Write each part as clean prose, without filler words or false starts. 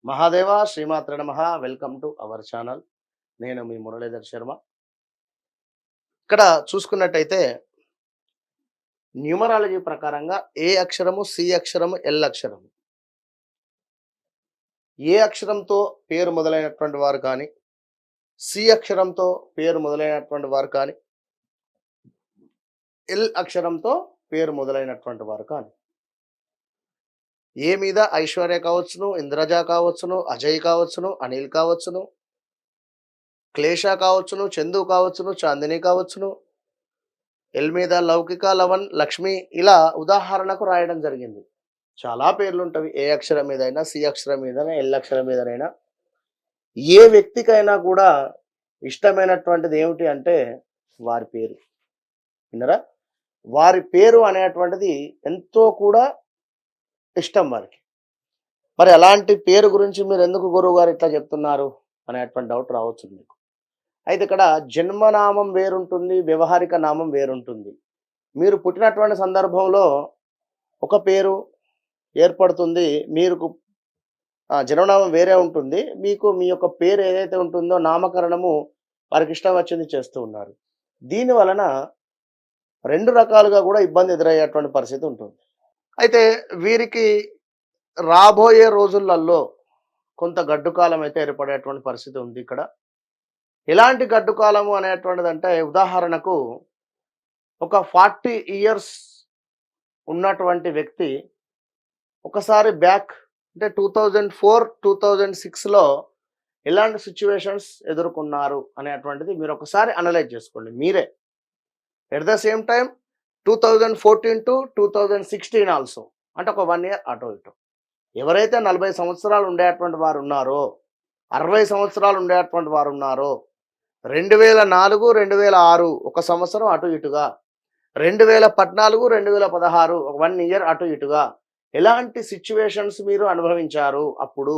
మహాదేవ శ్రీమాత్ర నమః. Welcome to our channel. నేను మీ మురళీధర్ శర్మ. ఇక్కడ చూసుకున్నట్టయితే న్యూమరాలజీ ప్రకారంగా ఏ అక్షరము, సి అక్షరము, ఎల్ అక్షరము. ఏ అక్షరంతో పేరు మొదలైనటువంటి వారు కానీ, సి అక్షరంతో పేరు మొదలైనటువంటి వారు కానీ, ఎల్ అక్షరంతో పేరు మొదలైనటువంటి వారు కానీ. ఏ మీద ఐశ్వర్య కావచ్చును, ఇంద్రజ కావచ్చును, అజయ్ కావచ్చును, అనిల్ కావచ్చును, క్లేశ కావచ్చును, చందు కావచ్చును, చాందిని కావచ్చును, ఎల్ మీద లౌకిక, లవన్, లక్ష్మి, ఇలా ఉదాహరణకు రాయడం జరిగింది. చాలా పేర్లు ఉంటవి. ఏ అక్షరం మీదైనా, సి అక్షరం మీదైనా, ఎల్ అక్షరం మీదనైనా. ఏ వ్యక్తికైనా కూడా ఇష్టమైనటువంటిది ఏమిటి అంటే వారి పేరు. విన్నరా? వారి పేరు అనేటువంటిది ఎంతో కూడా ఇష్టం వారికి. మరి అలాంటి పేరు గురించి మీరు ఎందుకు గురువు గారు ఇట్లా చెప్తున్నారు అనేటువంటి డౌట్ రావచ్చు మీకు. అయితే ఇక్కడ జన్మనామం వేరుంటుంది, వ్యవహారిక నామం వేరుంటుంది. మీరు పుట్టినటువంటి సందర్భంలో ఒక పేరు ఏర్పడుతుంది. మీరు జన్మనామం వేరే ఉంటుంది. మీకు మీ యొక్క పేరు ఏదైతే ఉంటుందో నామకరణము వారికి ఇష్టం వచ్చింది చేస్తూ ఉన్నారు. దీని వలన 2 రకాలుగా కూడా ఇబ్బంది ఎదురయ్యేటువంటి పరిస్థితి ఉంటుంది. అయితే వీరికి రాబోయే రోజులలో కొంత గడ్డు కాలం అయితే ఏర్పడేటువంటి పరిస్థితి ఉంది ఇక్కడ. ఎలాంటి గడ్డు కాలము అనేటువంటిదంటే ఉదాహరణకు ఒక 40 ఇయర్స్ ఉన్నటువంటి వ్యక్తి ఒకసారి బ్యాక్ అంటే 2004, 2006లో ఎలాంటి సిచ్యువేషన్స్ ఎదుర్కొన్నారు అనేటువంటిది మీరు ఒకసారి అనలైజ్ చేసుకోండి మీరే. At the same time 2014 to 2016 also, అంటే ఒక 1 ఇయర్ అటో ఇటో. ఎవరైతే 40 సంవత్సరాలు ఉండేటువంటి వారు ఉన్నారో, 60 సంవత్సరాలు ఉండేటువంటి వారు ఉన్నారో, 2004, 2006 ఒక సంవత్సరం అటు ఇటుగా, 2014, 2016 ఒక 1 ఇయర్ అటు ఇటుగా ఎలాంటి సిచ్యువేషన్స్ మీరు అనుభవించారు? అప్పుడు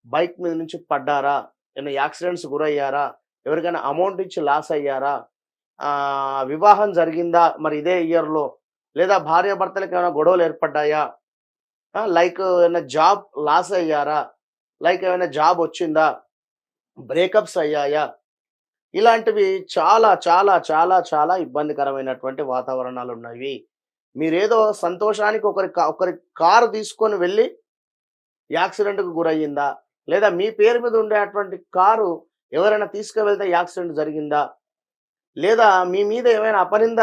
బైక్ మీద నుంచి పడ్డారా? ఏమైనా యాక్సిడెంట్స్ గురయ్యారా? ఎవరికైనా అమౌంట్ ఇచ్చి లాస్ అయ్యారా? వివాహం జరిగిందా మరి ఇదే ఇయర్‌లో? లేదా భార్యాభర్తలకు ఏమైనా గొడవలు ఏర్పడ్డాయా? లైక్ ఏమైనా జాబ్ లాస్ అయ్యారా? లైక్ ఏమైనా జాబ్ వచ్చిందా? బ్రేకప్స్ అయ్యాయా? ఇలాంటివి చాలా చాలా చాలా చాలా ఇబ్బందికరమైనటువంటి వాతావరణాలున్నవి. మీరేదో సంతోషానికి ఒకరి కారు తీసుకొని వెళ్ళి యాక్సిడెంట్‌కు గురయ్యిందా? లేదా మీ పేరు మీద ఉండేటువంటి కారు ఎవరైనా తీసుకువెళ్తే యాక్సిడెంట్ జరిగిందా? లేదా మీ మీద ఏమైనా అపనింద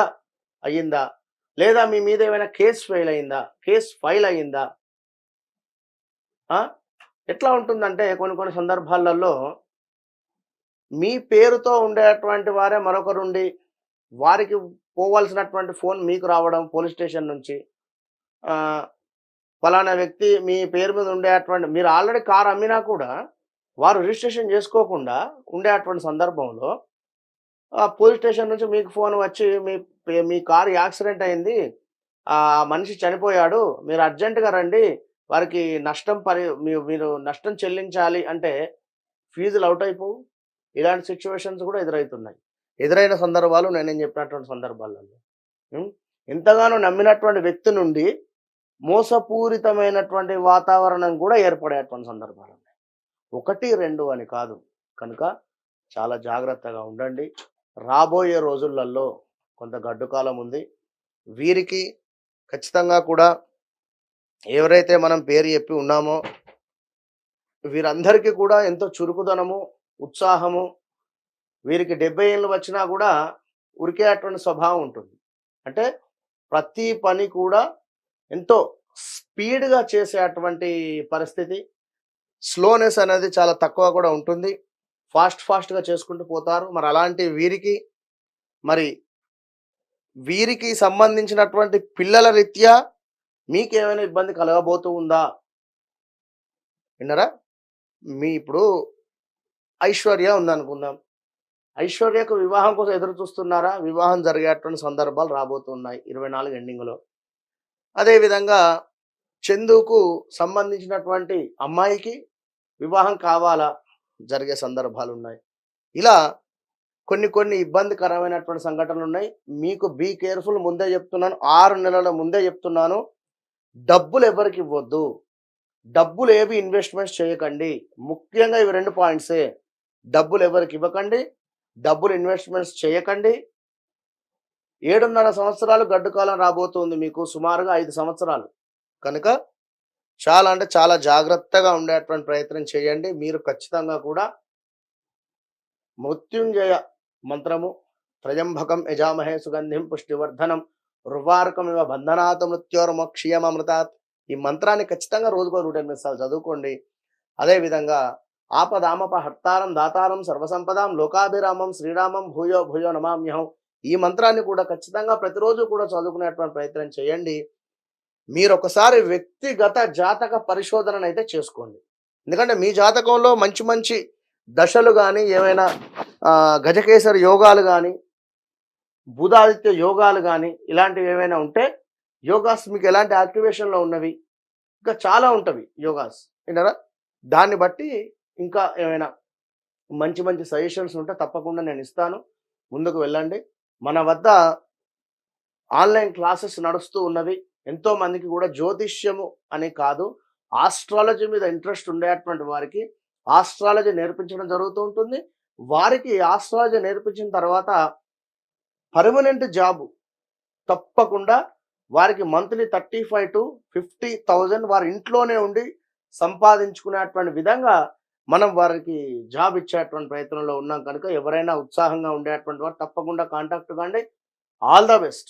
అయ్యిందా? లేదా మీ మీద ఏమైనా కేస్ ఫైల్ అయిందా? ఎట్లా ఉంటుందంటే కొన్ని సందర్భాలలో మీ పేరుతో ఉండేటువంటి వారే మరొకరుండి వారికి పోవాల్సినటువంటి ఫోన్ మీకు రావడం పోలీస్ స్టేషన్ నుంచి. ఫలానా వ్యక్తి మీ పేరు మీద ఉండేటువంటి, మీరు ఆల్రెడీ కారు అమ్మినా కూడా వారు రిజిస్ట్రేషన్ చేసుకోకుండా ఉండేటువంటి సందర్భంలో పోలీస్ స్టేషన్ నుంచి మీకు ఫోన్ వచ్చి మీ కారు యాక్సిడెంట్ అయింది, మనిషి చనిపోయాడు, మీరు అర్జెంటుగా రండి, వారికి నష్టం మీరు నష్టం చెల్లించాలి అంటే ఫీజులు అవుట్ అయిపోవు. ఇలాంటి సిచ్యువేషన్స్ కూడా ఎదురైన సందర్భాలు నేనేం చెప్పినటువంటి సందర్భాలలో. ఎంతగానో నమ్మినటువంటి వ్యక్తి నుండి మోసపూరితమైనటువంటి వాతావరణం కూడా ఏర్పడేటువంటి సందర్భాలు ఉన్నాయి. 1, 2 అని కాదు. కనుక చాలా జాగ్రత్తగా ఉండండి. రాబోయే రోజులలో కొంత గడ్డు కాలం ఉంది. వీరికి ఖచ్చితంగా కూడా ఎవరైతే మనం పేరు చెప్పి ఉన్నామో వీరందరికీ కూడా ఎంతో చురుకుదనము, ఉత్సాహము, వీరికి 70 ఏళ్ళు వచ్చినా కూడా ఉరికేటువంటి స్వభావం ఉంటుంది. అంటే ప్రతి పని కూడా ఎంతో స్పీడ్‌గా చేసేటువంటి పరిస్థితి. స్లోనెస్ అనేది చాలా తక్కువ కూడా ఉంటుంది. ఫాస్ట్‌గా చేసుకుంటూ పోతారు. మరి అలాంటి వీరికి సంబంధించినటువంటి పిల్లల రీత్యా మీకేమైనా ఇబ్బంది కలగబోతూ ఉందా? విన్నారా? ఇప్పుడు ఐశ్వర్య ఉందనుకుందాం. ఐశ్వర్యకు వివాహం కోసం ఎదురు చూస్తున్నారా? వివాహం జరిగేటువంటి సందర్భాలు రాబోతున్నాయి 24 ఎండింగ్‌లో. అదేవిధంగా చందుకు సంబంధించినటువంటి అమ్మాయికి వివాహం కావాలా? జరిగే సందర్భాలున్నాయి. ఇలా కొన్ని ఇబ్బందికరమైనటువంటి సంఘటనలున్నాయి. మీకు బీ కేర్‌ఫుల్, ముందే చెప్తున్నాను. 6 నెలల ముందే చెప్తున్నాను. డబ్బులు ఎవరికి ఇవ్వొద్దు. డబ్బులు ఏవి ఇన్వెస్ట్మెంట్స్ చేయకండి. ముఖ్యంగా ఇవి 2 పాయింట్సే. డబ్బులు ఎవరికి ఇవ్వకండి. డబ్బులు ఇన్వెస్ట్మెంట్స్ చేయకండి. 7.5 సంవత్సరాలు గడ్డు కాలం రాబోతుంది మీకు, సుమారుగా 5 సంవత్సరాలు. కనుక చాలా అంటే చాలా జాగ్రత్తగా ఉండేటువంటి ప్రయత్నం చేయండి. మీరు ఖచ్చితంగా కూడా మృత్యుంజయ మంత్రము, త్రయంబకం యజామహే సుగంధిం పుష్టివర్ధనం ఉర్వారుకమివ బంధనాత్ మృత్యోర్మోక్షయమమృతాత్, ఈ మంత్రాన్ని ఖచ్చితంగా రోజుకో 108 సార్లు చదువుకోండి. అదేవిధంగా ఆపదామపహర్తారం దాతారం సర్వసంపదాం లోకాభిరామం శ్రీరామం భూయో భూయో నమామ్యహం, ఈ మంత్రాన్ని కూడా ఖచ్చితంగా ప్రతిరోజు కూడా చదువుకునేటువంటి ప్రయత్నం చేయండి. మీరు ఒకసారి వ్యక్తిగత జాతక పరిశోధననైతే చేసుకోండి. ఎందుకంటే మీ జాతకంలో మంచి మంచి దశలు గాని, ఏమైనా గజకేసరి యోగాలు గాని, బుధాదిత్య యోగాలు గాని, ఇలాంటివి ఏమైనా ఉంటే, యోగాస్ మీకు ఎలాంటి యాక్టివేషన్‌లో ఉన్నవి, ఇంకా చాలా ఉంటవి యోగాస్. విన్నారా? దాన్ని బట్టి ఇంకా ఏమైనా మంచి మంచి సజెషన్స్ ఉంటే తప్పకుండా నేను ఇస్తాను. ముందుకు వెళ్ళండి. మన వద్ద ఆన్‌లైన్ క్లాసెస్ నడుస్తూ ఉన్నవి. ఎంతో మందికి కూడా జ్యోతిష్యము అని కాదు, ఆస్ట్రాలజీ మీద ఇంట్రెస్ట్ ఉండేటువంటి వారికి ఆస్ట్రాలజీ నేర్పించడం జరుగుతూ ఉంటుంది. వారికి ఆస్ట్రాలజీ నేర్పించిన తర్వాత పర్మనెంట్ జాబ్ తప్పకుండా, వారికి మంత్లీ 35,000-50,000 వారి ఇంట్లోనే ఉండి సంపాదించుకునేటువంటి విధంగా మనం వారికి జాబ్ ఇచ్చేటువంటి ప్రయత్నంలో ఉన్నాం కనుక, ఎవరైనా ఉత్సాహంగా ఉండేటువంటి వారు తప్పకుండా కాంటాక్ట్ కండి. All the best.